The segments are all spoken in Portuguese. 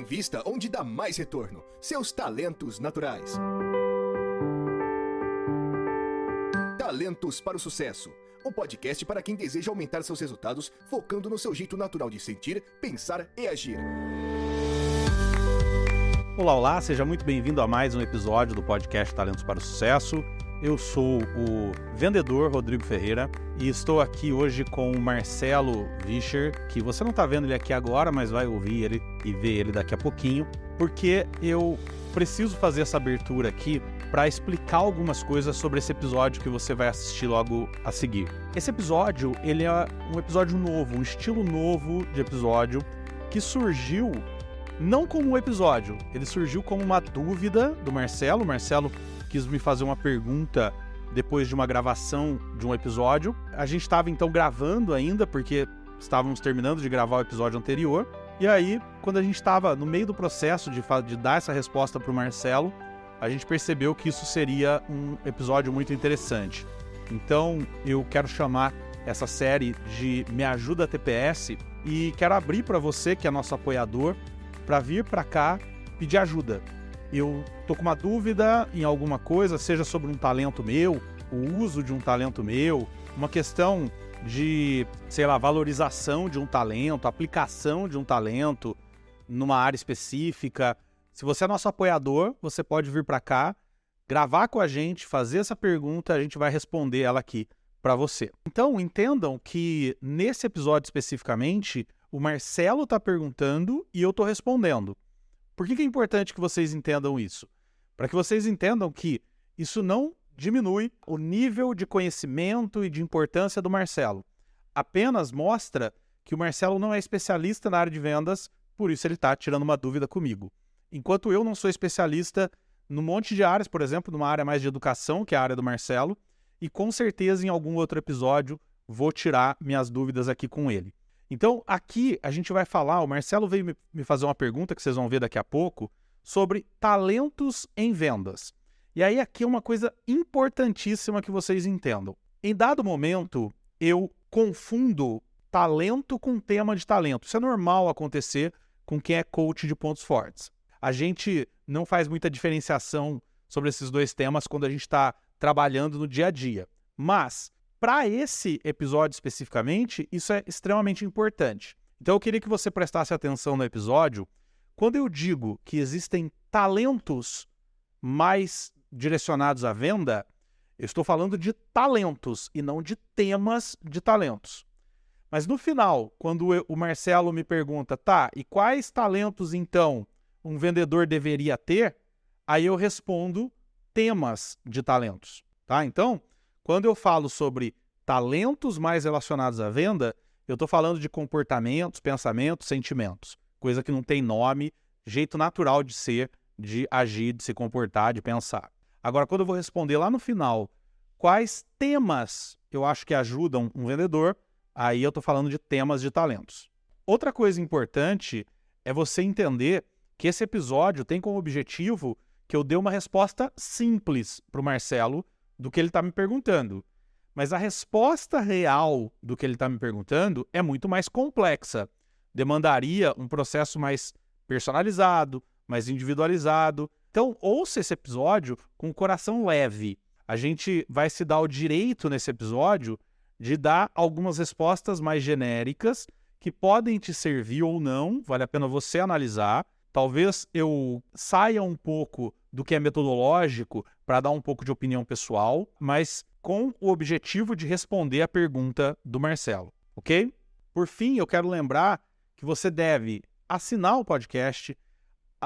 Invista onde dá mais retorno. Seus talentos naturais. Talentos para o Sucesso. Um podcast para quem deseja aumentar seus resultados, focando no seu jeito natural de sentir, pensar e agir. Olá, seja muito bem-vindo a mais um episódio do podcast Talentos para o Sucesso. Eu sou o vendedor Rodrigo Ferreira e estou aqui hoje com o Marcelo Vischer, que você não está vendo ele aqui agora, mas vai ouvir ele e ver ele daqui a pouquinho, porque eu preciso fazer essa abertura aqui para explicar algumas coisas sobre esse episódio que você vai assistir logo a seguir. Esse episódio, ele é um episódio novo, um estilo novo de episódio que surgiu não como um episódio, ele surgiu como uma dúvida do Marcelo. O Marcelo quis me fazer uma pergunta depois de uma gravação de um episódio. A gente estava então gravando ainda, porque estávamos terminando de gravar o episódio anterior. E aí, quando a gente estava no meio do processo de dar essa resposta para o Marcelo, a gente percebeu que isso seria um episódio muito interessante. Então, eu quero chamar essa série de Me Ajuda TPS e quero abrir para você, que é nosso apoiador, para vir para cá pedir ajuda. Eu tô com uma dúvida em alguma coisa, seja sobre um talento meu, o uso de um talento meu, uma questão de, valorização de um talento, aplicação de um talento numa área específica. Se você é nosso apoiador, você pode vir para cá, gravar com a gente, fazer essa pergunta, a gente vai responder ela aqui para você. Então, entendam que nesse episódio especificamente, o Marcelo está perguntando e eu estou respondendo. Por que é importante que vocês entendam isso? Para que vocês entendam que isso não diminui o nível de conhecimento e de importância do Marcelo. Apenas mostra que o Marcelo não é especialista na área de vendas, por isso ele está tirando uma dúvida comigo. Enquanto eu não sou especialista num monte de áreas, por exemplo, numa área mais de educação, que é a área do Marcelo, e com certeza em algum outro episódio vou tirar minhas dúvidas aqui com ele. Então, aqui a gente vai falar, o Marcelo veio me fazer uma pergunta que vocês vão ver daqui a pouco, sobre talentos em vendas. E aí aqui é uma coisa importantíssima que vocês entendam. Em dado momento, eu confundo talento com tema de talento. Isso é normal acontecer com quem é coach de pontos fortes. A gente não faz muita diferenciação sobre esses dois temas quando a gente está trabalhando no dia a dia. Mas para esse episódio especificamente, isso é extremamente importante. Então eu queria que você prestasse atenção no episódio. Quando eu digo que existem talentos mais direcionados à venda, eu estou falando de talentos e não de temas de talentos. Mas no final, quando o Marcelo me pergunta, tá, e quais talentos então um vendedor deveria ter? Aí eu respondo temas de talentos, tá? Então, quando eu falo sobre talentos mais relacionados à venda, eu estou falando de comportamentos, pensamentos, sentimentos. Coisa que não tem nome, jeito natural de ser, de agir, de se comportar, de pensar. Agora, quando eu vou responder lá no final quais temas eu acho que ajudam um vendedor, aí eu estou falando de temas de talentos. Outra coisa importante é você entender que esse episódio tem como objetivo que eu dê uma resposta simples para o Marcelo do que ele está me perguntando. Mas a resposta real do que ele está me perguntando é muito mais complexa. Demandaria um processo mais personalizado, mais individualizado. Então, ouça esse episódio com o coração leve. A gente vai se dar o direito nesse episódio de dar algumas respostas mais genéricas que podem te servir ou não, vale a pena você analisar. Talvez eu saia um pouco do que é metodológico para dar um pouco de opinião pessoal, mas com o objetivo de responder a pergunta do Marcelo, ok? Por fim, eu quero lembrar que você deve assinar o podcast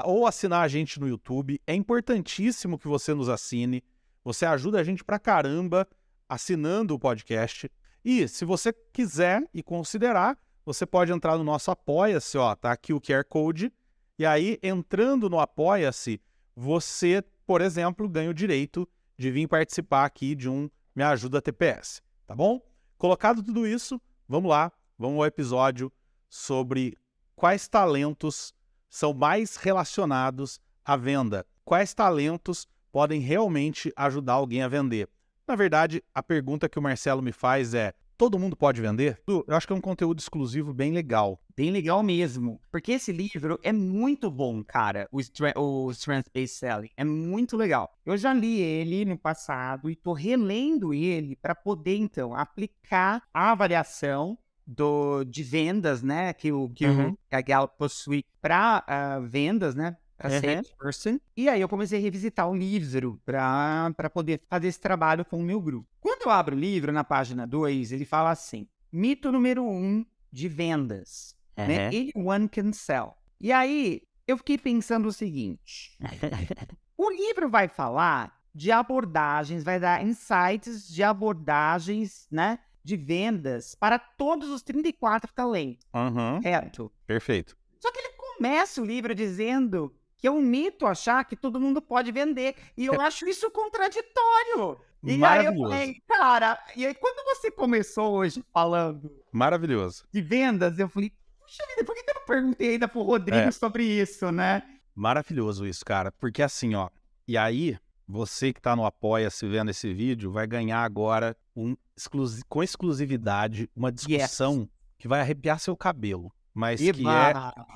ou assinar a gente no YouTube. É importantíssimo que você nos assine. Você ajuda a gente pra caramba assinando o podcast. E se você quiser e considerar, você pode entrar no nosso Apoia-se, ó, tá aqui o QR Code. E aí, entrando no Apoia-se, você, por exemplo, ganha o direito de vir participar aqui de um Me Ajuda TPS, tá bom? Colocado tudo isso, vamos lá, vamos ao episódio sobre quais talentos são mais relacionados à venda. Quais talentos podem realmente ajudar alguém a vender? Na verdade, a pergunta que o Marcelo me faz é: todo mundo pode vender? Eu acho que é um conteúdo exclusivo bem legal. bem legal mesmo. Porque esse livro é muito bom, cara. O Strength-Based Selling é muito legal. Eu já li ele no passado e tô relendo ele para poder, então, aplicar a avaliação de vendas, né? Que a Gallup possui para vendas, né? Para salesperson. E aí eu comecei a revisitar o livro para poder fazer esse trabalho com o meu grupo. Quando eu abro o livro, na página 2, ele fala assim: mito número 1 de vendas, né? Anyone can sell. E aí eu fiquei pensando o seguinte: o livro vai falar de abordagens, vai dar insights de abordagens, né? De vendas para todos os 34 talentos. Certo? Perfeito. Só que ele começa o livro dizendo que é um mito achar que todo mundo pode vender. E eu acho isso contraditório. E aí eu falei, cara, e aí quando você começou hoje falando maravilhoso de vendas, eu falei, puxa vida, por que eu não perguntei ainda pro Rodrigo sobre isso, né? Maravilhoso isso, cara. Porque assim, ó, e aí você que tá no Apoia-se vendo esse vídeo vai ganhar agora com exclusividade uma discussão que vai arrepiar seu cabelo, mas que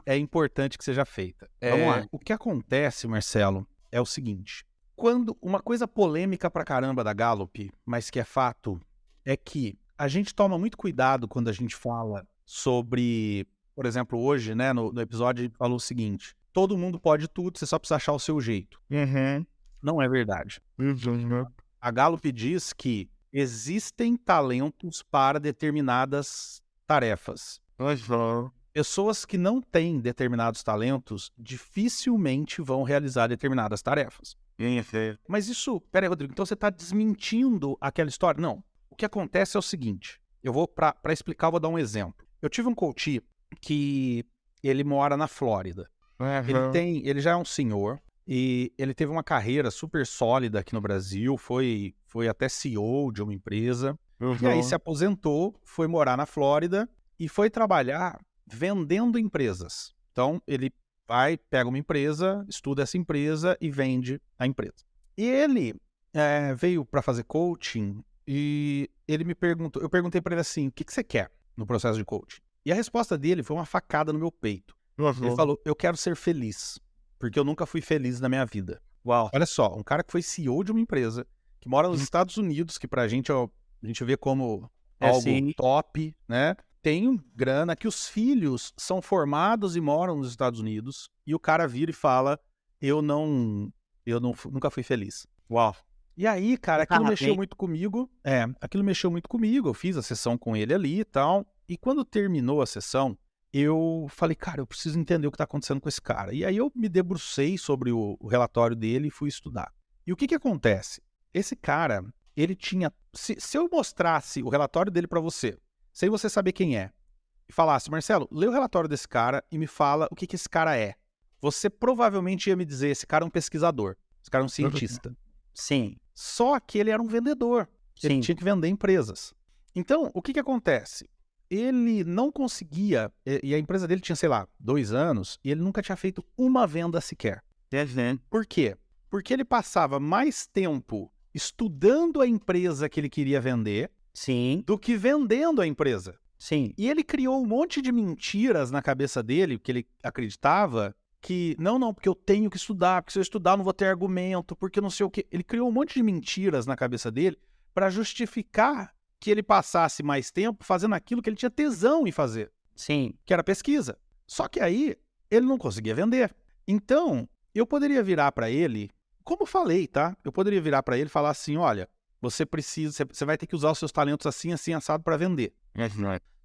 é importante que seja feita. Vamos lá. O que acontece, Marcelo, é o seguinte: quando uma coisa polêmica pra caramba da Gallup, mas que é fato, é que a gente toma muito cuidado quando a gente fala sobre, por exemplo, hoje, né, no episódio a gente falou o seguinte: todo mundo pode tudo, você só precisa achar o seu jeito. Não é verdade. A Gallup diz que existem talentos para determinadas tarefas. Pessoas que não têm determinados talentos dificilmente vão realizar determinadas tarefas. Mas isso... Pera aí, Rodrigo, então você está desmentindo aquela história? Não. O que acontece é o seguinte. Eu vou, para explicar, eu vou dar um exemplo. Eu tive um coach que ele mora na Flórida. Ele já é um senhor e ele teve uma carreira super sólida aqui no Brasil, foi até CEO de uma empresa, e aí se aposentou, foi morar na Flórida e foi trabalhar vendendo empresas. Então, ele pega uma empresa, estuda essa empresa e vende a empresa. E ele veio para fazer coaching e ele me perguntou, eu perguntei para ele assim, o que você quer no processo de coaching? E a resposta dele foi uma facada no meu peito. Ele falou, eu quero ser feliz, porque eu nunca fui feliz na minha vida. Uau. Olha só, um cara que foi CEO de uma empresa, que mora nos Estados Unidos, que pra gente, a gente vê como algo top, né? Tem grana, que os filhos são formados e moram nos Estados Unidos, e o cara vira e fala, eu nunca fui feliz. Uau. E aí, cara, aquilo mexeu muito comigo. Eu fiz a sessão com ele ali e tal, e quando terminou a sessão, eu falei, cara, eu preciso entender o que está acontecendo com esse cara. E aí eu me debrucei sobre o relatório dele e fui estudar. E o que acontece? Esse cara, ele tinha... Se eu mostrasse o relatório dele para você, sem você saber quem é, e falasse, Marcelo, lê o relatório desse cara e me fala o que esse cara é. Você provavelmente ia me dizer, esse cara é um pesquisador, esse cara é um cientista. Sim. Só que ele era um vendedor. Ele tinha que vender empresas. Então, o que acontece? Ele não conseguia, e a empresa dele tinha, sei lá, 2 anos, e ele nunca tinha feito uma venda sequer. Por quê? Porque ele passava mais tempo estudando a empresa que ele queria vender do que vendendo a empresa. E ele criou um monte de mentiras na cabeça dele, que ele acreditava que, não, porque eu tenho que estudar, porque se eu estudar eu não vou ter argumento, porque não sei o quê. Ele criou um monte de mentiras na cabeça dele para justificar que ele passasse mais tempo fazendo aquilo que ele tinha tesão em fazer. Que era pesquisa. Só que aí, ele não conseguia vender. Então, eu poderia virar para ele, como eu falei, tá? Eu poderia virar para ele e falar assim, olha, você vai ter que usar os seus talentos assim, assim, assado para vender.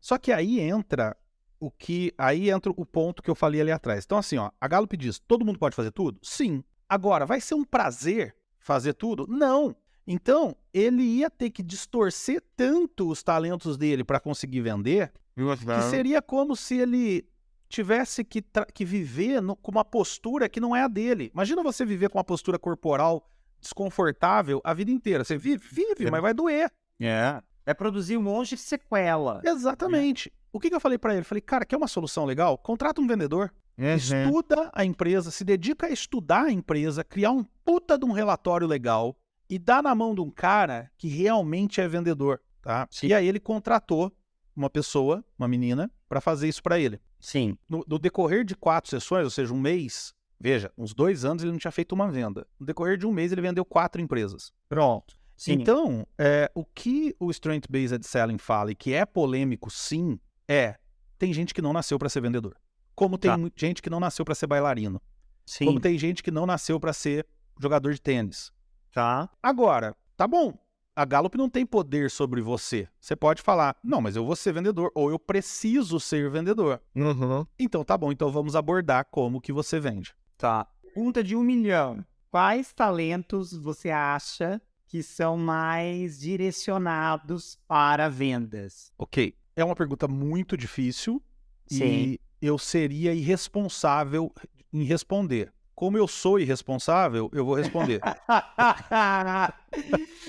Só que aí entra o ponto que eu falei ali atrás. Então, assim, ó, a Gallup diz, todo mundo pode fazer tudo? Sim. Agora, vai ser um prazer fazer tudo? Não. Então, ele ia ter que distorcer tanto os talentos dele para conseguir vender, que seria como se ele tivesse que viver com uma postura que não é a dele. Imagina você viver com uma postura corporal desconfortável a vida inteira. Você vive, mas vai doer. Vai produzir um monte de sequela. Exatamente. O que eu falei para ele? Falei, cara, quer uma solução legal? Contrata um vendedor. Estuda a empresa, se dedica a estudar a empresa, criar um puta de um relatório legal e dá na mão de um cara que realmente é vendedor, tá? E aí ele contratou uma pessoa, uma menina, para fazer isso para ele. Sim. No decorrer de 4 sessões, ou seja, um mês, veja, uns 2 anos ele não tinha feito uma venda. No decorrer de um mês ele vendeu 4 empresas. Pronto. Sim. Então, o que o Strength-Based Selling fala e que é polêmico, sim, tem gente que não nasceu para ser vendedor. Como tem gente que não nasceu para ser bailarino. Sim. Como tem gente que não nasceu para ser jogador de tênis. Tá. Agora, tá bom, a Gallup não tem poder sobre você. Você pode falar, não, mas eu vou ser vendedor, ou eu preciso ser vendedor. Uhum. Então tá bom, então vamos abordar como que você vende. Tá. Pergunta de 1 milhão. Quais talentos você acha que são mais direcionados para vendas? Ok, é uma pergunta muito difícil. Sim. E eu seria irresponsável em responder. Como eu sou irresponsável, eu vou responder.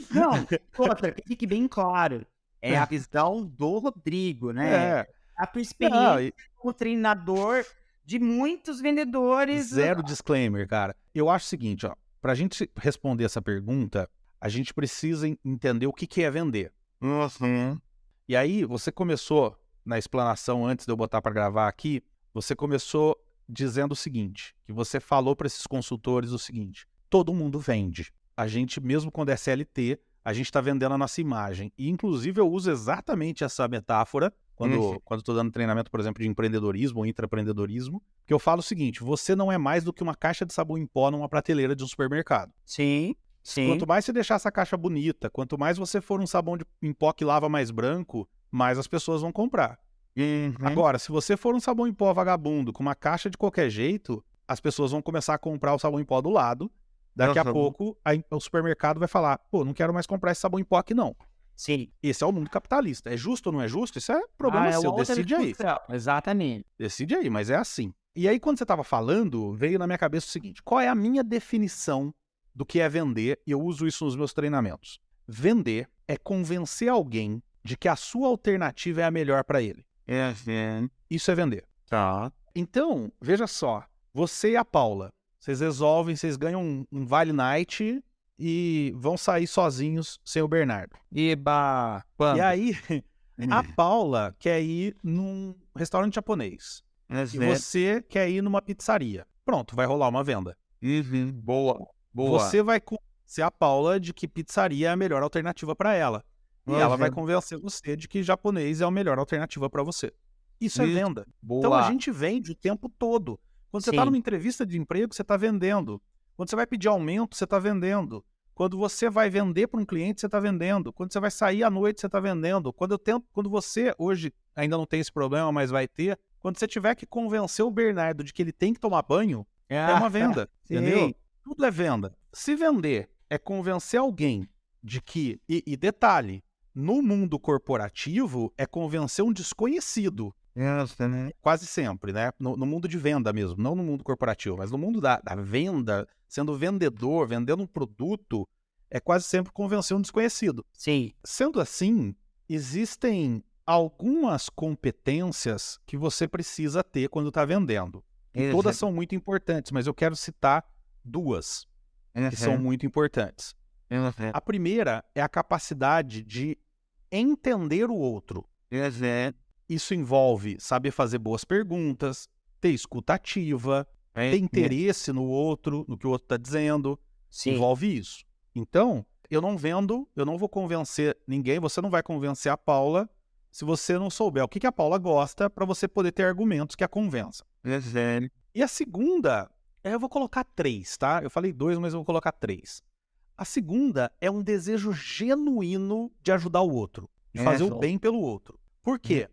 Não, outra, que fique bem claro. É a visão do Rodrigo, né? A tua experiência como treinador de muitos vendedores. Zero disclaimer, cara. Eu acho o seguinte, ó. Pra gente responder essa pergunta, a gente precisa entender o que é vender. Uhum. E aí, você começou, na explanação antes de eu botar pra gravar aqui, você começou dizendo o seguinte, que você falou para esses consultores o seguinte, todo mundo vende. A gente, mesmo quando é CLT, a gente está vendendo a nossa imagem. E, inclusive, eu uso exatamente essa metáfora quando estou dando treinamento, por exemplo, de empreendedorismo ou intraempreendedorismo, que eu falo o seguinte, você não é mais do que uma caixa de sabão em pó numa prateleira de um supermercado. Sim, sim. Quanto mais você deixar essa caixa bonita, quanto mais você for um sabão em pó que lava mais branco, mais as pessoas vão comprar. Agora, se você for um sabão em pó vagabundo com uma caixa de qualquer jeito, as pessoas vão começar a comprar o sabão em pó do lado. Daqui a pouco, o supermercado vai falar, pô, não quero mais comprar esse sabão em pó aqui não. Sim. Esse é o mundo capitalista. É justo ou não é justo? Isso é problema seu, decide aí. Exatamente. Decide aí, mas é assim. E aí, quando você estava falando, veio na minha cabeça o seguinte, qual é a minha definição do que é vender? E eu uso isso nos meus treinamentos. Vender é convencer alguém de que a sua alternativa é a melhor para ele. Isso é vender. Tá. Então, veja só, você e a Paula, vocês resolvem, vocês ganham um Vale Night e vão sair sozinhos sem o Bernardo. Eba! E aí, a Paula quer ir num restaurante japonês. E você quer ir numa pizzaria. Pronto, vai rolar uma venda. Boa. Você vai convencer a Paula de que pizzaria é a melhor alternativa para ela. E ela vai convencer você de que japonês é a melhor alternativa para você. Isso é venda. Boa. Então a gente vende o tempo todo. Quando você está numa entrevista de emprego, você está vendendo. Quando você vai pedir aumento, você está vendendo. Quando você vai vender para um cliente, você está vendendo. Quando você vai sair à noite, você está vendendo. Quando você, hoje, ainda não tem esse problema, mas vai ter, quando você tiver que convencer o Bernardo de que ele tem que tomar banho, é uma venda. Entendeu? Tudo é venda. Se vender é convencer alguém de que... E detalhe, no mundo corporativo, é convencer um desconhecido. Quase sempre, né? No mundo de venda mesmo, não no mundo corporativo, mas no mundo da venda, sendo vendedor, vendendo um produto, é quase sempre convencer um desconhecido. Sim. Sendo assim, existem algumas competências que você precisa ter quando está vendendo. E todas são muito importantes, mas eu quero citar 2 que são muito importantes. A primeira é a capacidade de entender o outro. Isso envolve saber fazer boas perguntas, ter escuta ativa, ter interesse no outro, no que o outro está dizendo. Sim. Envolve isso. Então, eu não vendo, eu não vou convencer ninguém, você não vai convencer a Paula se você não souber o que a Paula gosta para você poder ter argumentos que a convençam. E a segunda, eu vou colocar 3, tá? Eu falei 2, mas eu vou colocar 3. A segunda é um desejo genuíno de ajudar o outro, de fazer o bem pelo outro. Por quê?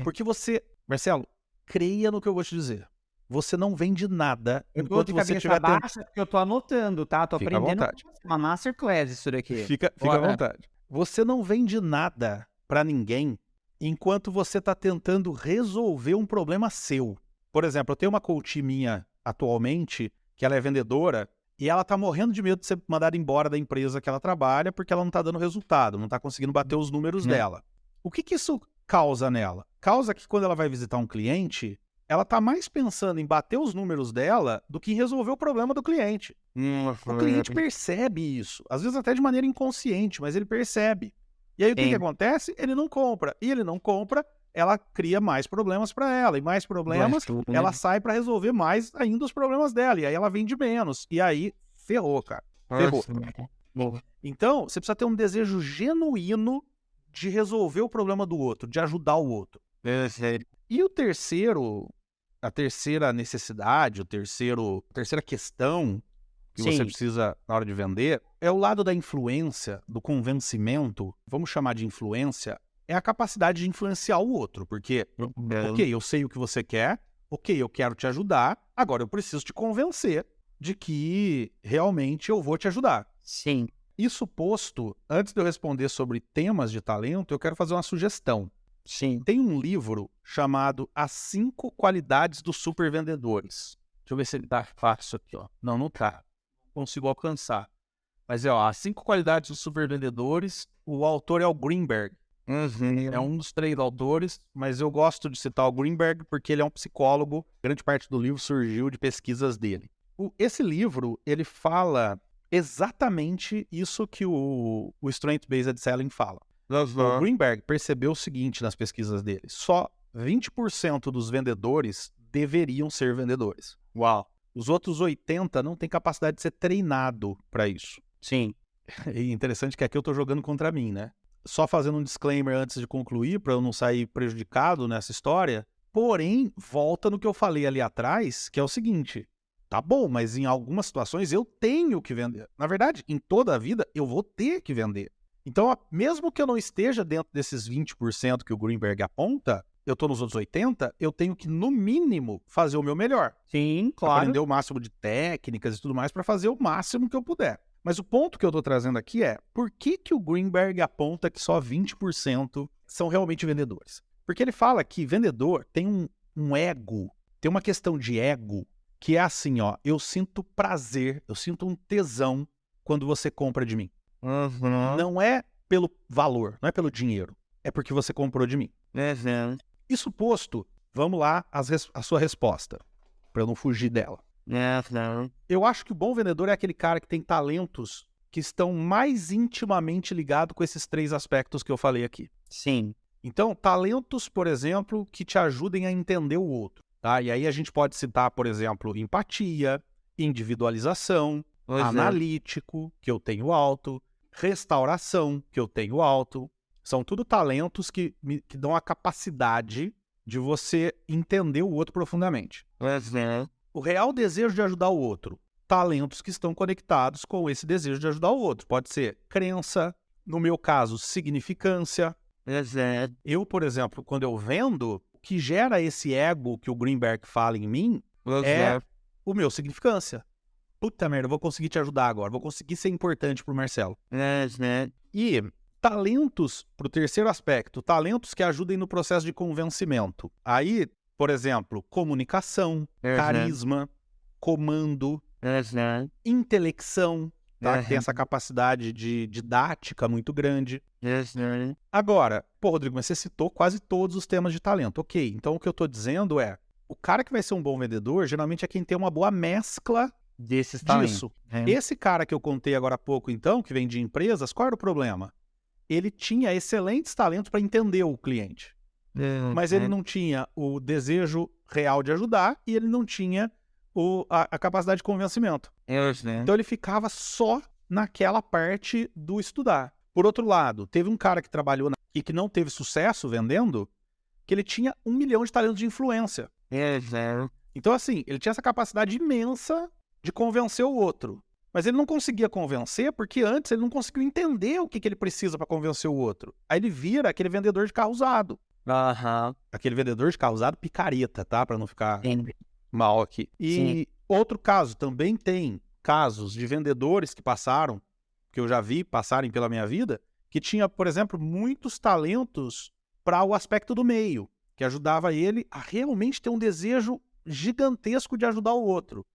Porque você, Marcelo, creia no que eu vou te dizer. Você não vende nada enquanto você estiver baixa, porque eu tô anotando, tá? Tô Fica aprendendo. à vontade. Uma masterclass isso daqui. Fica à vontade. Você não vende nada para ninguém enquanto você está tentando resolver um problema seu. Por exemplo, eu tenho uma coach minha atualmente, que ela é vendedora, e ela tá morrendo de medo de ser mandada embora da empresa que ela trabalha porque ela não tá dando resultado, não tá conseguindo bater os números dela. O que isso causa nela? Causa que quando ela vai visitar um cliente, ela tá mais pensando em bater os números dela do que em resolver o problema do cliente. O cliente percebe isso, às vezes até de maneira inconsciente, mas ele percebe. E aí o que acontece? Ele não compra. E ele não compra ela cria mais problemas para ela, e mais problemas, ela sai para resolver mais ainda os problemas dela, e aí ela vende menos, e aí ferrou, cara, ferrou. Então, você precisa ter um desejo genuíno de resolver o problema do outro, de ajudar o outro. E a terceira necessidade, a terceira questão que você precisa na hora de vender, é o lado da influência, do convencimento, vamos chamar de influência, é a capacidade de influenciar o outro, porque, ok, eu sei o que você quer, ok, eu quero te ajudar, agora eu preciso te convencer de que realmente eu vou te ajudar. Sim. Isso posto, antes de eu responder sobre temas de talento, eu quero fazer uma sugestão. Sim. Tem um livro chamado As 5 Qualidades dos Supervendedores. Deixa eu ver se ele tá fácil aqui, ó. Não tá. Não consigo alcançar. Mas As 5 Qualidades dos Supervendedores. O autor é o Greenberg. É um dos 3 autores, mas eu gosto de citar o Greenberg porque ele é um psicólogo. Grande parte do livro surgiu de pesquisas dele. Esse livro, ele fala exatamente isso que o Strength Based Selling fala. O Greenberg percebeu o seguinte nas pesquisas dele: só 20% dos vendedores deveriam ser vendedores. Uau. Os outros 80% não têm capacidade de ser treinado para isso. Sim. E interessante que aqui eu tô jogando contra mim, né? Só fazendo um disclaimer antes de concluir, para eu não sair prejudicado nessa história. Porém, volta no que eu falei ali atrás, que é o seguinte: tá bom, mas em algumas situações eu tenho que vender. Na verdade, em toda a vida, eu vou ter que vender. Então, mesmo que eu não esteja dentro desses 20% que o Greenberg aponta, eu tô nos outros 80%, eu tenho que, no mínimo, fazer o meu melhor. Sim, claro. Aprender o máximo de técnicas e tudo mais para fazer o máximo que eu puder. Mas o ponto que eu tô trazendo aqui é, por que o Greenberg aponta que só 20% são realmente vendedores? Porque ele fala que vendedor tem um ego, tem uma questão de ego, que é assim, eu sinto prazer, eu sinto um tesão quando você compra de mim. Não é pelo valor, não é pelo dinheiro, é porque você comprou de mim. Isso posto, vamos lá, a sua resposta, para eu não fugir dela. Eu acho que o bom vendedor é aquele cara que tem talentos que estão mais intimamente ligados com esses 3 aspectos que eu falei aqui. Sim. Então, talentos, por exemplo, que te ajudem a entender o outro. Tá? E aí a gente pode citar, por exemplo, empatia, individualização, analítico, que eu tenho alto, restauração, que eu tenho alto. São tudo talentos que dão a capacidade de você entender o outro profundamente. O real desejo de ajudar o outro. Talentos que estão conectados com esse desejo de ajudar o outro. Pode ser crença, no meu caso, significância. Eu, por exemplo, quando eu vendo, o que gera esse ego que o Greenberg fala em mim é o meu significância. Puta merda, eu vou conseguir te ajudar agora, vou conseguir ser importante pro Marcelo. E talentos, pro terceiro aspecto, talentos que ajudem no processo de convencimento. Aí, por exemplo, comunicação, carisma, comando, intelecção, tá? Que tem essa capacidade de didática muito grande. Agora, Rodrigo, mas você citou quase todos os temas de talento. Ok, então o que eu tô dizendo é, o cara que vai ser um bom vendedor, geralmente é quem tem uma boa mescla desses talentos. Disso. Esse cara que eu contei agora há pouco, então, que vem de empresas, qual era o problema? Ele tinha excelentes talentos para entender o cliente. Mas ele não tinha o desejo real de ajudar e ele não tinha a capacidade de convencimento. Então ele ficava só naquela parte do estudar. Por outro lado, teve um cara que trabalhou e que não teve sucesso vendendo, que ele tinha 1 milhão de talentos de influência. Então assim, ele tinha essa capacidade imensa de convencer o outro. Mas ele não conseguia convencer porque antes ele não conseguiu entender o que ele precisa para convencer o outro. Aí ele vira aquele vendedor de carro usado. Aquele vendedor de carro usado picareta, tá? Para não ficar mal aqui. E outro caso, também tem casos de vendedores que passaram, que eu já vi passarem pela minha vida, que tinha, por exemplo, muitos talentos para o aspecto do meio, que ajudava ele a realmente ter um desejo gigantesco de ajudar o outro.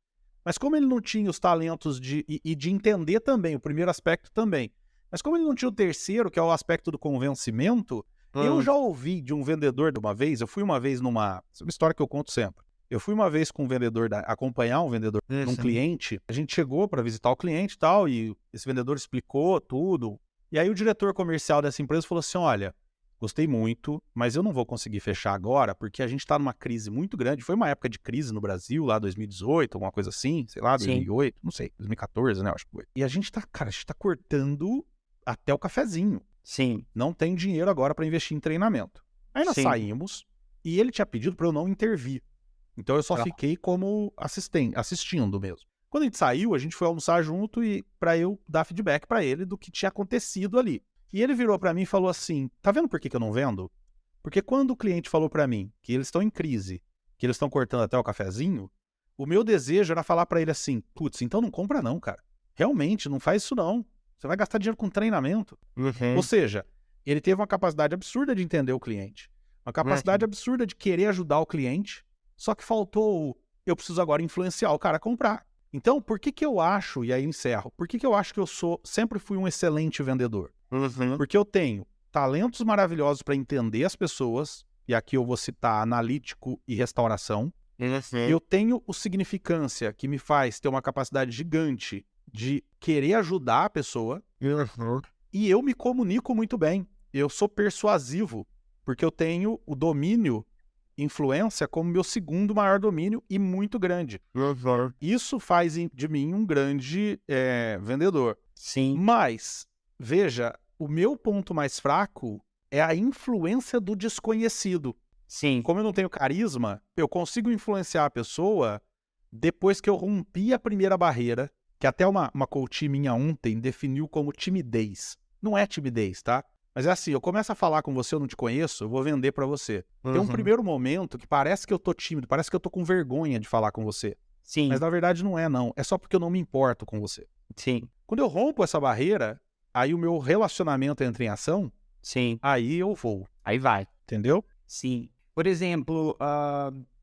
Mas como ele não tinha os talentos de entender também, o primeiro aspecto também, mas como ele não tinha o terceiro, que é o aspecto do convencimento, eu já ouvi de um vendedor de uma vez, eu fui uma vez numa história que eu conto sempre, eu fui uma vez com um vendedor, acompanhar um vendedor num cliente, a gente chegou para visitar o cliente e tal, e esse vendedor explicou tudo, e aí o diretor comercial dessa empresa falou assim, olha, gostei muito, mas eu não vou conseguir fechar agora, porque a gente tá numa crise muito grande. Foi uma época de crise no Brasil, lá 2018, alguma coisa assim, sei lá, Sim. 2008, não sei, 2014, né, acho que foi. E a gente tá, cara, a gente tá cortando até o cafezinho. Sim. Não tem dinheiro agora pra investir em treinamento. Aí nós Sim. saímos e ele tinha pedido pra eu não intervir. Então eu só Tá. fiquei como assistindo mesmo. Quando a gente saiu, a gente foi almoçar junto e pra eu dar feedback pra ele do que tinha acontecido ali. E ele virou pra mim e falou assim, tá vendo por que eu não vendo? Porque quando o cliente falou pra mim que eles estão em crise, que eles estão cortando até o cafezinho, o meu desejo era falar pra ele assim, putz, então não compra não, cara. Realmente, não faz isso não. Você vai gastar dinheiro com treinamento. Ou seja, ele teve uma capacidade absurda de entender o cliente. Uma capacidade absurda de querer ajudar o cliente, só que faltou eu preciso agora influenciar o cara a comprar. Então, por que eu acho, e aí encerro, por que eu acho que eu sempre fui um excelente vendedor? Porque eu tenho talentos maravilhosos para entender as pessoas, e aqui eu vou citar analítico e restauração. Eu tenho o significância, que me faz ter uma capacidade gigante de querer ajudar a pessoa, e eu me comunico muito bem. Eu sou persuasivo, porque eu tenho o domínio, influência, como meu segundo maior domínio e muito grande. Isso faz de mim um grande vendedor. Sim. Mas, veja, o meu ponto mais fraco é a influência do desconhecido. Sim. Como eu não tenho carisma, eu consigo influenciar a pessoa depois que eu rompi a primeira barreira, que até uma coach minha ontem definiu como timidez. Não é timidez, tá? Mas é assim, eu começo a falar com você, eu não te conheço, eu vou vender pra você. Tem um primeiro momento que parece que eu tô tímido, parece que eu tô com vergonha de falar com você. Sim. Mas na verdade não é, não. É só porque eu não me importo com você. Sim. Quando eu rompo essa barreira, aí o meu relacionamento entra em ação, Sim. aí eu vou. Aí vai. Entendeu? Sim. Por exemplo,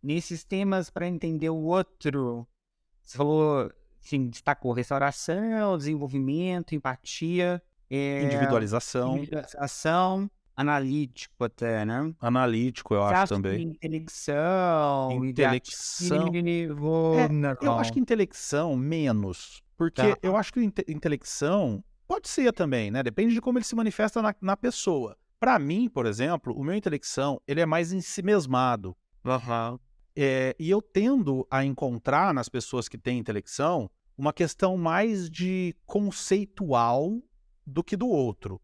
nesses temas para entender o outro, você falou, assim, destacou restauração, desenvolvimento, empatia, Individualização. individualização, analítico até, né? Analítico, eu Você acho acha que também. intelecção, Intelecção. ideativo, Eu acho que intelecção menos. Porque Tá. eu acho que intelecção pode ser também, né? Depende de como ele se manifesta na pessoa. Pra mim, por exemplo, o meu intelecção, ele é mais ensimesmado. E eu tendo a encontrar nas pessoas que têm intelecção uma questão mais de conceitual do que do outro.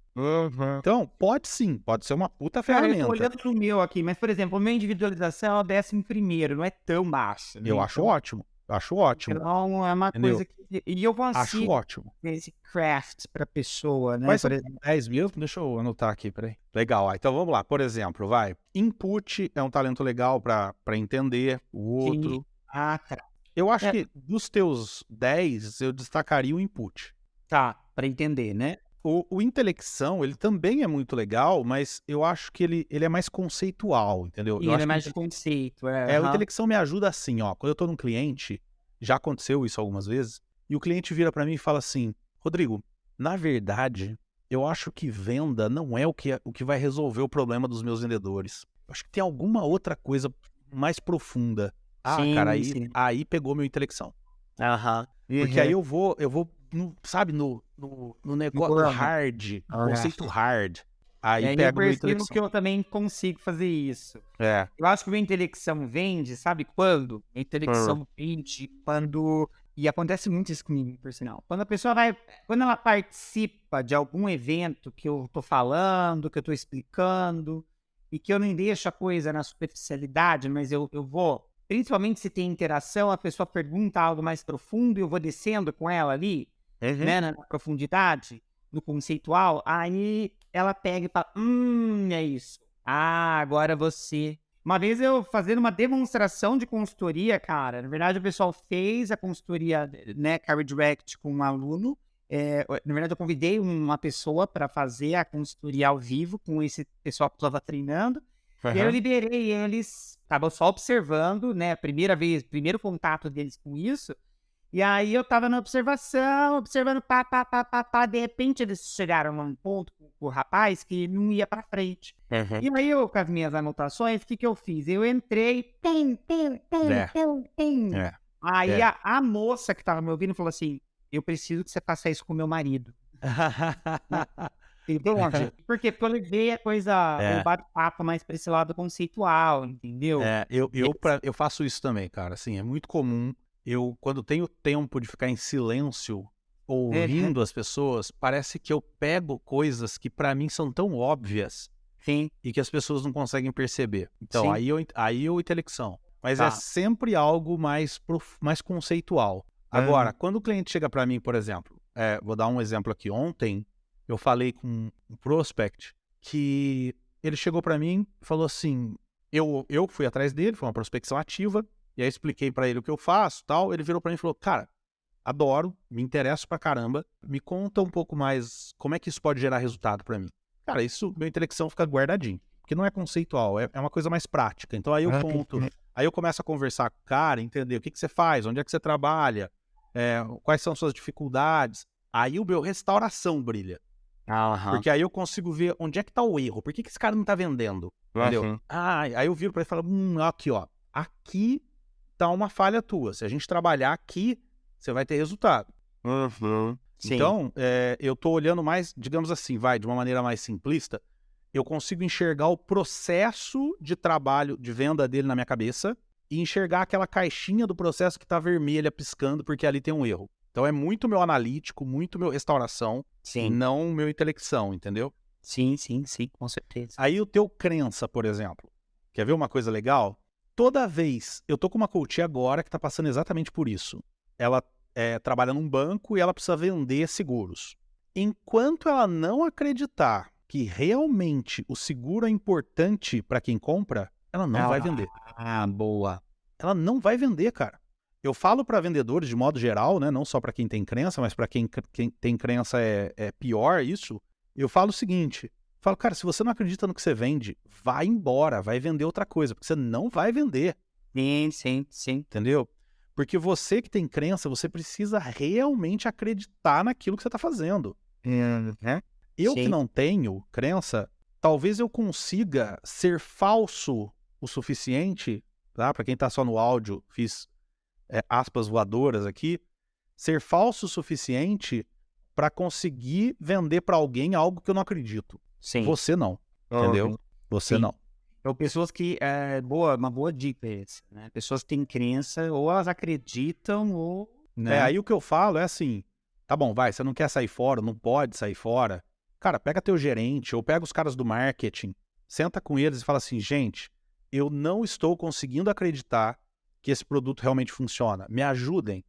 Então, pode sim, pode ser uma puta Cara, eu ferramenta. tô olhando pro meu aqui, mas, por exemplo, a minha individualização é o 11º, não é tão baixa. Né? Eu acho ótimo, acho ótimo. Então, é uma Entendeu? coisa que... E eu Acho consigo ótimo. esse craft pra pessoa, né? Mas Por são exemplo. 10 mesmo? Deixa eu anotar aqui, peraí. Legal, então vamos lá. Por exemplo, vai. Input é um talento legal pra entender o outro. Ah, tá. Eu acho que dos teus 10, eu destacaria o input. Tá, pra entender, né? O intelecção, ele também é muito legal, mas eu acho que ele é mais conceitual, entendeu? E Eu ele acho é que mais de conceito, o intelecção me ajuda assim, ó. Quando eu tô num cliente, já aconteceu isso algumas vezes, e o cliente vira pra mim e fala assim, Rodrigo, na verdade, eu acho que venda não é o que vai resolver o problema dos meus vendedores. Eu acho que tem alguma outra coisa mais profunda. Sim, Cara, sim. aí pegou meu intelecção. Aham. Porque aí eu vou sabe, no negócio No hard, no conceito hard. Aí eu pega o meu percebo intelecção. que eu também consigo fazer isso. É. Eu acho que o intelecção vende, sabe quando? A intelecção vende quando... E acontece muito isso comigo, por sinal. Quando a pessoa quando ela participa de algum evento que eu tô falando, que eu tô explicando, e que eu não deixo a coisa na superficialidade, mas eu vou... Principalmente se tem interação, a pessoa pergunta algo mais profundo e eu vou descendo com ela ali, né, na profundidade, no conceitual, aí ela pega e fala, é isso. Ah, agora você... Uma vez eu fazendo uma demonstração de consultoria, cara, na verdade o pessoal fez a consultoria, né, Carry Direct com um aluno, na verdade eu convidei uma pessoa para fazer a consultoria ao vivo com esse pessoal que estava treinando, e aí eu liberei eles, tava só observando, né, primeiro contato deles com isso, e aí eu tava na observação, observando, de repente eles chegaram a um ponto com o rapaz que não ia pra frente. E aí eu, com as minhas anotações, o que eu fiz? Eu entrei, Aí a moça que tava me ouvindo falou assim, eu preciso que você faça isso com meu marido. Entende? Por quê? Porque eu levei a coisa, o bate-papo mais pra esse lado conceitual, entendeu? Eu faço isso também, cara. Assim, é muito comum. Eu, quando tenho tempo de ficar em silêncio, ouvindo as pessoas, parece que eu pego coisas que pra mim são tão óbvias Sim, e que as pessoas não conseguem perceber. Então, sim. aí eu intelecção. Mas é Tá. sempre algo mais conceitual. Agora, quando o cliente chega para mim, por exemplo, vou dar um exemplo aqui. Ontem, eu falei com um prospect que ele chegou para mim e falou assim, eu fui atrás dele, foi uma prospecção ativa, e aí expliquei para ele o que eu faço, tal. Ele virou para mim e falou, cara, adoro, me interesso pra caramba, me conta um pouco mais como é que isso pode gerar resultado para mim. Cara, isso, meu intelecção fica guardadinho, porque não é conceitual, é uma coisa mais prática. Então aí eu conto, aí eu começo a conversar com o cara, entender o que você faz, onde é que você trabalha, quais são suas dificuldades. Aí o meu restauração brilha. Porque aí eu consigo ver onde é que tá o erro, por que esse cara não tá vendendo, entendeu? Aí eu viro pra ele e falo, aqui ó, aqui tá uma falha tua, se a gente trabalhar aqui, você vai ter resultado. Sim. Então, eu tô olhando mais, digamos assim, de uma maneira mais simplista, eu consigo enxergar o processo de trabalho, de venda dele na minha cabeça e enxergar aquela caixinha do processo que tá vermelha piscando porque ali tem um erro. Então é muito meu analítico, muito meu restauração, Sim. não meu intelecção, entendeu? Sim, com certeza. Aí o teu crença, por exemplo. Quer ver uma coisa legal? Toda vez, eu tô com uma coach agora que tá passando exatamente por isso. Ela trabalha num banco e ela precisa vender seguros. Enquanto ela não acreditar que realmente o seguro é importante para quem compra, ela não vai vender. Boa. Ela não vai vender, cara. Eu falo para vendedores de modo geral, né, não só para quem tem crença, mas para quem tem crença é pior isso. Eu falo o seguinte, falo, cara, se você não acredita no que você vende, vai embora, vai vender outra coisa, porque você não vai vender. Sim. Entendeu? Porque você que tem crença, você precisa realmente acreditar naquilo que você está fazendo. Eu que não tenho crença, talvez eu consiga ser falso o suficiente, tá? Para quem está só no áudio, fiz aspas voadoras aqui, ser falso o suficiente para conseguir vender para alguém algo que eu não acredito. Sim. Você não, entendeu? Você Sim. não. Então, pessoas que, uma boa dica essa, né? Pessoas que têm crença, ou elas acreditam, ou... Né? Aí o que eu falo é assim, tá bom, vai, você não quer sair fora, não pode sair fora. Cara, pega teu gerente, ou pega os caras do marketing, senta com eles e fala assim, gente, eu não estou conseguindo acreditar que esse produto realmente funciona. Me ajudem.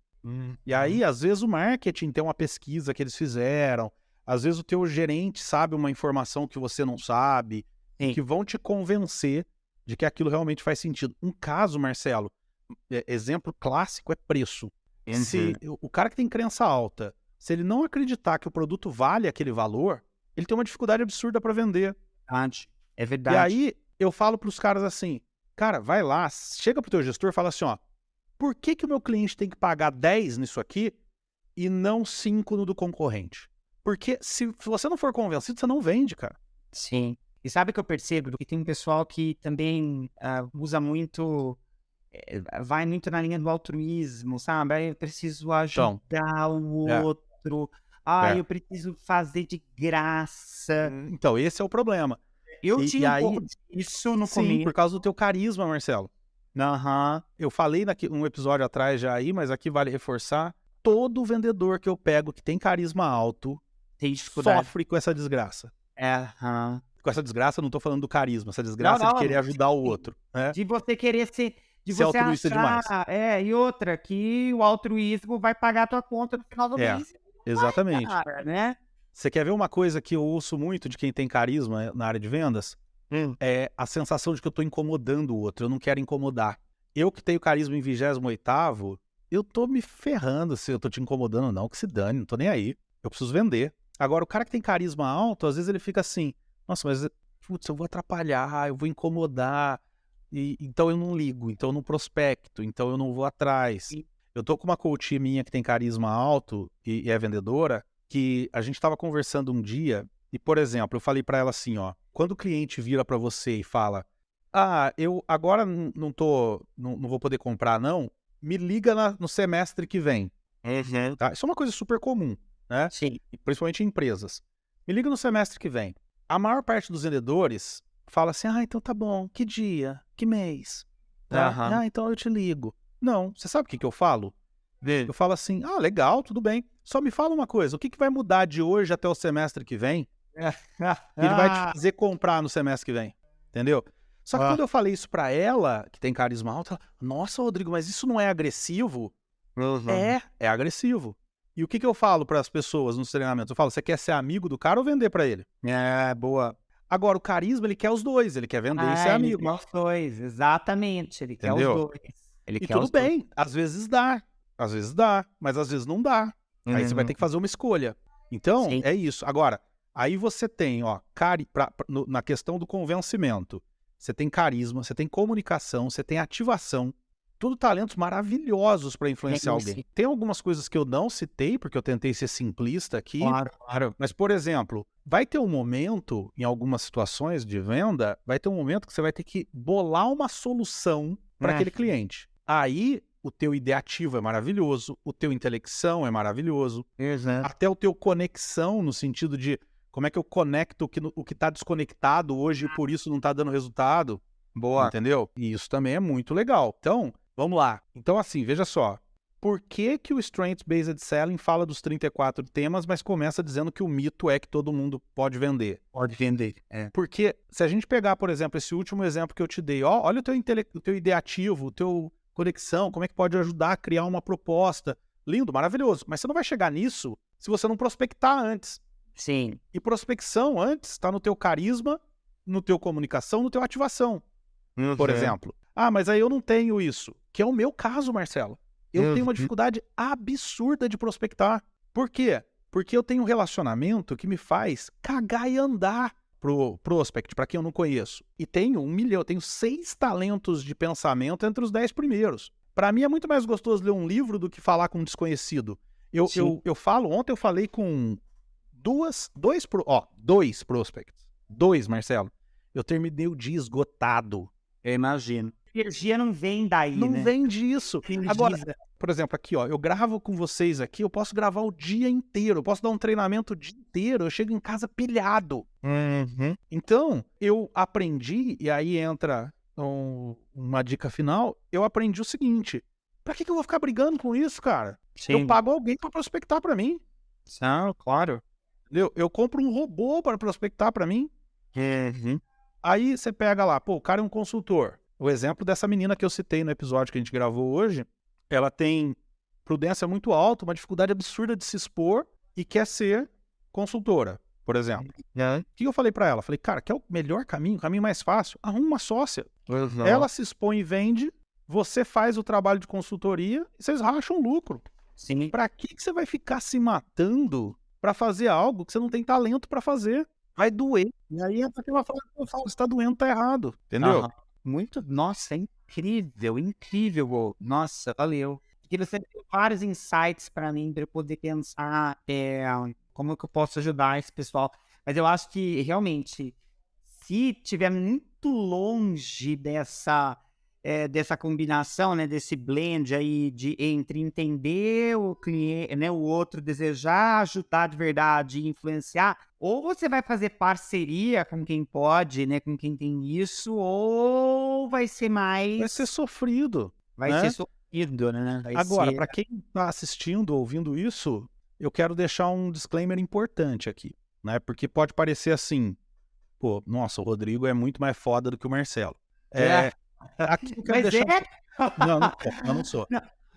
E aí, às vezes, o marketing tem uma pesquisa que eles fizeram, às vezes o teu gerente sabe uma informação que você não sabe, que vão te convencer de que aquilo realmente faz sentido. Um caso, Marcelo, exemplo clássico é preço. Se o cara que tem crença alta, se ele não acreditar que o produto vale aquele valor, ele tem uma dificuldade absurda para vender. É verdade. E aí, eu falo para os caras assim, cara, vai lá, chega pro teu gestor e fala assim, ó, por que o meu cliente tem que pagar 10 nisso aqui e não 5 no do concorrente? Porque se você não for convencido, você não vende, cara. Sim. E sabe o que eu percebo? Que tem um pessoal que também usa muito, vai muito na linha do altruísmo, sabe? Eu preciso ajudar o outro. Eu preciso fazer de graça. Então, esse é o problema. Eu tinha um pouco disso no começo. Sim, por causa do teu carisma, Marcelo. Eu falei num episódio atrás já aí, mas aqui vale reforçar. Todo vendedor que eu pego que tem carisma alto sofre com essa desgraça. Com essa desgraça, eu não tô falando do carisma, essa desgraça de querer ajudar o outro. Né? De você querer ser você altruísta demais. E outra, que o altruísmo vai pagar a tua conta no final do mês. Exatamente. Cara, né? Você quer ver uma coisa que eu ouço muito de quem tem carisma na área de vendas? É a sensação de que eu tô incomodando o outro, eu não quero incomodar. Eu que tenho carisma em 28º, eu tô me ferrando se eu tô te incomodando ou não, que se dane, não tô nem aí. Eu preciso vender. Agora, o cara que tem carisma alto, às vezes ele fica assim, nossa, mas putz, eu vou atrapalhar, eu vou incomodar, então eu não ligo, então eu não prospecto, então eu não vou atrás. Eu tô com uma coach minha que tem carisma alto e é vendedora, que a gente tava conversando um dia e, por exemplo, eu falei pra ela assim, ó, quando o cliente vira pra você e fala, eu agora não vou poder comprar não, me liga no semestre que vem. Tá? Isso é uma coisa super comum, né? Sim. Principalmente em empresas. me liga no semestre que vem. A maior parte dos vendedores fala assim, então tá bom, que dia, que mês? Tá? Então eu te ligo. Não, você sabe o que eu falo? Eu falo assim, legal, tudo bem. Só me fala uma coisa, o que vai mudar de hoje até o semestre que vem? Ele vai te fazer comprar no semestre que vem, entendeu? Só que quando eu falei isso pra ela, que tem carisma alto, ela, nossa, Rodrigo, mas isso não é agressivo? É agressivo. E o que eu falo pras pessoas nos treinamentos? Eu falo, você quer ser amigo do cara ou vender pra ele? Boa. Agora, o carisma, ele quer os dois, ele quer vender e ser amigo. Ele quer os dois, exatamente, ele quer os Entendeu? dois. Ele E quer tudo os dois. bem, às vezes dá, mas às vezes não dá. Aí você vai ter que fazer uma escolha. Então, Sim. é isso. Agora, aí você tem, na questão do convencimento, você tem carisma, você tem comunicação, você tem ativação, tudo talentos maravilhosos para influenciar alguém. Sim. Tem algumas coisas que eu não citei, porque eu tentei ser simplista aqui. Claro. Mas, por exemplo, vai ter um momento, em algumas situações de venda, vai ter um momento que você vai ter que bolar uma solução para aquele cliente. Aí, o teu ideativo é maravilhoso, o teu intelecção é maravilhoso, até o teu conexão, no sentido de como é que eu conecto o que está desconectado hoje e por isso não está dando resultado. Boa. Entendeu? E isso também é muito legal. Então, vamos lá. Então, assim, veja só. Por que o Strengths-Based Selling fala dos 34 temas, mas começa dizendo que o mito é que todo mundo pode vender? Pode vender. Porque se a gente pegar, por exemplo, esse último exemplo que eu te dei, olha o teu ideativo, o teu conexão, como é que pode ajudar a criar uma proposta. Lindo, maravilhoso. Mas você não vai chegar nisso se você não prospectar antes. Sim. E prospecção antes está no teu carisma, no teu comunicação, no teu ativação. Por exemplo. Mas aí eu não tenho isso. Que é o meu caso, Marcelo. Eu tenho uma dificuldade absurda de prospectar. Por quê? Porque eu tenho um relacionamento que me faz cagar e andar pro prospect, para quem eu não conheço. E tenho 1 milhão, tenho 6 talentos de pensamento entre os 10 primeiros. Para mim é muito mais gostoso ler um livro do que falar com um desconhecido. Eu falo, ontem eu falei com dois prospects. 2, Marcelo. Eu terminei o dia esgotado. Eu imagino. Energia não vem daí, Não né? vem disso. Energiza. Agora, por exemplo, aqui, eu gravo com vocês aqui, eu posso gravar o dia inteiro, eu posso dar um treinamento o dia inteiro, eu chego em casa pilhado. Então, eu aprendi, e aí entra uma dica final, eu aprendi o seguinte, pra que eu vou ficar brigando com isso, cara? Sim. Eu pago alguém pra prospectar pra mim. Claro. Eu compro um robô para prospectar pra mim. Aí você pega lá, o cara é um consultor. O exemplo dessa menina que eu citei no episódio que a gente gravou hoje, ela tem prudência muito alta, uma dificuldade absurda de se expor e quer ser consultora, por exemplo. O que eu falei pra ela? Falei, cara, quer o melhor caminho, o caminho mais fácil? Arruma uma sócia. Ela se expõe e vende, você faz o trabalho de consultoria e vocês racham lucro. Sim. Pra que você vai ficar se matando pra fazer algo que você não tem talento pra fazer? Vai doer. E aí entra aquela frase que eu falo, se tá doendo, tá errado. Entendeu? Nossa, é incrível. Nossa, valeu. Porque você tem vários insights para mim, para eu poder pensar como que eu posso ajudar esse pessoal. Mas eu acho que, realmente, se tiver muito longe dessa combinação, né, desse blend aí entre entender o cliente, né, o outro, desejar ajudar de verdade e influenciar, ou você vai fazer parceria com quem pode, né, com quem tem isso, ou vai ser mais... Vai ser sofrido. Vai ser sofrido, né? Agora, para quem tá assistindo, ouvindo isso, eu quero deixar um disclaimer importante aqui, né? Porque pode parecer assim, nossa, o Rodrigo é muito mais foda do que o Marcelo. Aqui eu quero deixar... eu não sou.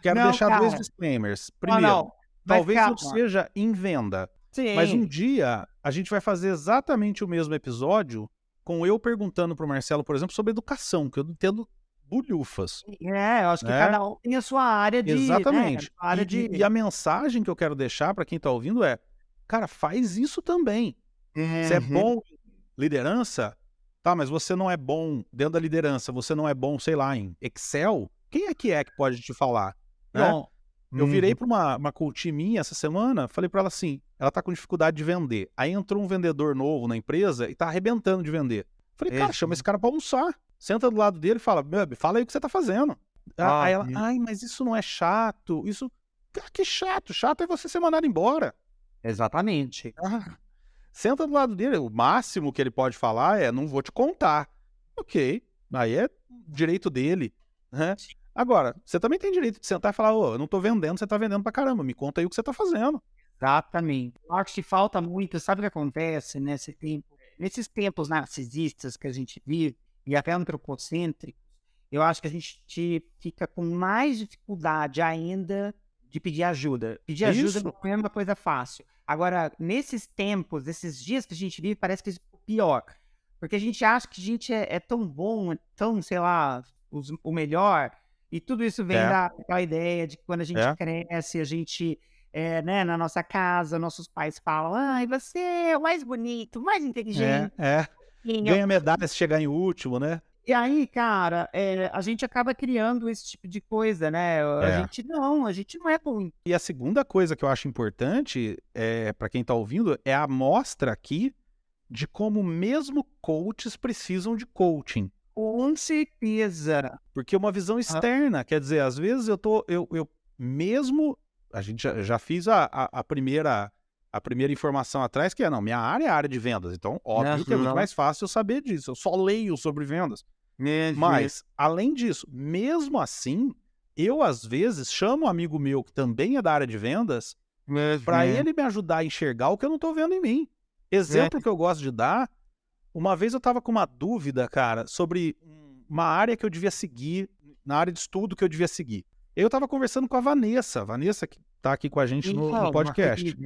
Quero deixar 2 disclaimers. Primeiro, talvez não seja em venda, mas um dia a gente vai fazer exatamente o mesmo episódio com eu perguntando pro Marcelo, por exemplo, sobre educação, que eu entendo bulhufas. Eu acho que cada um tem a sua área de... Exatamente. Né? E a mensagem que eu quero deixar para quem tá ouvindo é, cara, faz isso também. Você é bom em liderança? Tá, mas você não é bom dentro da liderança, você não é bom, sei lá, em Excel? Quem é que pode te falar? Né? Eu virei pra uma coach minha essa semana, falei pra ela assim, ela tá com dificuldade de vender. Aí entrou um vendedor novo na empresa e tá arrebentando de vender. Falei, cara, chama esse cara pra almoçar. Senta do lado dele e fala, fala aí o que você tá fazendo. Aí ela, mas isso não é chato, isso... Que chato? Chato é você ser mandado embora. Exatamente. Senta do lado dele. O máximo que ele pode falar é, não vou te contar. Ok, aí é direito dele, né? Agora, você também tem direito de sentar e falar, eu não tô vendendo, você tá vendendo pra caramba, me conta aí o que você tá fazendo. Exatamente. Eu acho que falta muito, sabe o que acontece nesses tempos narcisistas que a gente vive, e até antropocêntricos, eu acho que a gente fica com mais dificuldade ainda de pedir ajuda. Pedir ajuda não é uma coisa fácil. Agora, nesses tempos, esses dias que a gente vive, parece que isso é pior. Porque a gente acha que a gente é tão bom, é tão, sei lá, o melhor, e tudo isso vem daquela ideia de que quando a gente cresce, a gente, né, na nossa casa, nossos pais falam, ai, você é o mais bonito, o mais inteligente. Ganha medalha se chegar em último, né? E aí, cara, a gente acaba criando esse tipo de coisa, né? A gente não é bom. E a segunda coisa que eu acho importante, para quem tá ouvindo, é a amostra aqui de como mesmo coaches precisam de coaching. Com certeza. Porque uma visão externa, quer dizer, às vezes a gente já fiz a primeira informação atrás, que minha área é a área de vendas, então óbvio que é muito mais fácil eu saber disso, eu só leio sobre vendas. Mas, além disso, mesmo assim, eu às vezes chamo um amigo meu que também é da área de vendas para ele me ajudar a enxergar o que eu não tô vendo em mim. Exemplo que eu gosto de dar, uma vez eu tava com uma dúvida, cara, sobre uma área que eu devia seguir, na área de estudo que eu devia seguir. Eu tava conversando com a Vanessa que tá aqui com a gente no podcast.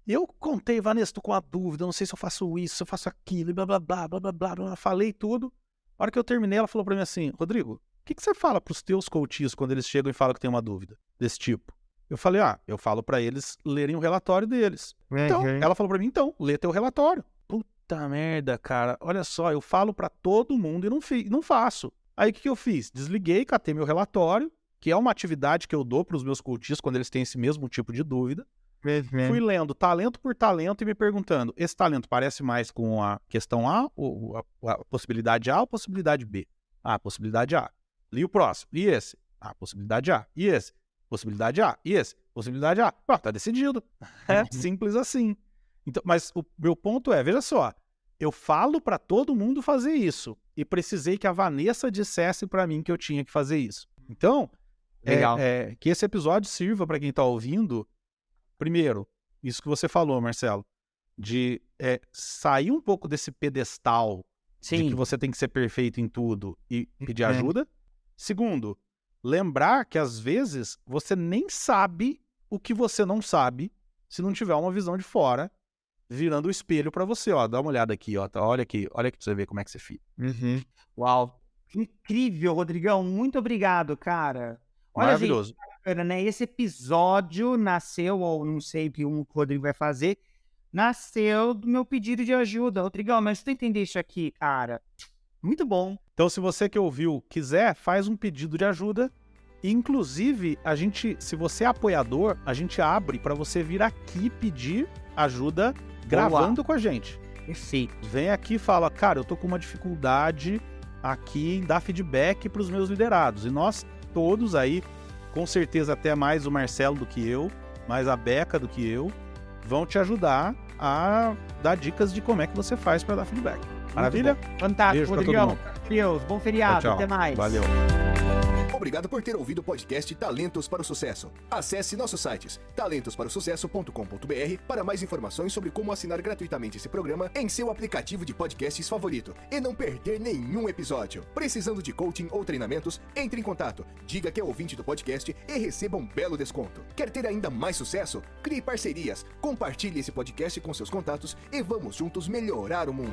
Eu contei, Vanessa, tô com uma dúvida, não sei se eu faço isso, se eu faço aquilo, e blá, blá, blá, blá, blá, blá, blá, falei tudo. A hora que eu terminei, ela falou pra mim assim, Rodrigo, o que você fala pros teus coaches quando eles chegam e falam que tem uma dúvida desse tipo? Eu falei, eu falo pra eles lerem o relatório deles. Então, ela falou pra mim, lê teu relatório. Puta merda, cara, olha só, eu falo pra todo mundo e não faço. Aí o que eu fiz? Desliguei, catei meu relatório, que é uma atividade que eu dou pros meus coaches quando eles têm esse mesmo tipo de dúvida. Fui lendo talento por talento e me perguntando, esse talento parece mais com a questão A, ou a possibilidade A ou a possibilidade B? Ah, possibilidade A. Li o próximo. E esse? Ah, possibilidade A. E esse? Possibilidade A. E esse? Possibilidade A. Tá decidido. É simples assim. Então, mas o meu ponto é, veja só, eu falo para todo mundo fazer isso e precisei que a Vanessa dissesse para mim que eu tinha que fazer isso. Então, que esse episódio sirva para quem tá ouvindo, primeiro, isso que você falou, Marcelo, de sair um pouco desse pedestal de que você tem que ser perfeito em tudo e pedir ajuda. Segundo, lembrar que às vezes você nem sabe o que você não sabe se não tiver uma visão de fora virando o espelho pra você, dá uma olhada aqui, olha aqui pra você ver como é que você fica. Uau, incrível, Rodrigão, muito obrigado, cara. Olha, maravilhoso. Gente, bacana, né? Esse episódio nasceu, ou não sei o que o Rodrigo vai fazer, nasceu do meu pedido de ajuda. Rodrigão, mas tu entender isso aqui, cara, muito bom. Então, se você que ouviu quiser, faz um pedido de ajuda. Inclusive, se você é apoiador, a gente abre para você vir aqui pedir ajuda gravando com a gente. Perfeito. Vem aqui e fala, cara, eu tô com uma dificuldade aqui em dar feedback para os meus liderados. E nós todos aí, com certeza até mais o Marcelo do que eu, mais a Beca do que eu, vão te ajudar a dar dicas de como é que você faz para dar feedback. Maravilha? Fantástico, Rodrigão. Deus, bom feriado, tchau. Até mais. Valeu. Obrigado por ter ouvido o podcast Talentos para o Sucesso. Acesse nossos sites talentosparosucesso.com.br para mais informações sobre como assinar gratuitamente esse programa em seu aplicativo de podcasts favorito e não perder nenhum episódio. Precisando de coaching ou treinamentos? Entre em contato, diga que é ouvinte do podcast e receba um belo desconto. Quer ter ainda mais sucesso? Crie parcerias, compartilhe esse podcast com seus contatos e vamos juntos melhorar o mundo.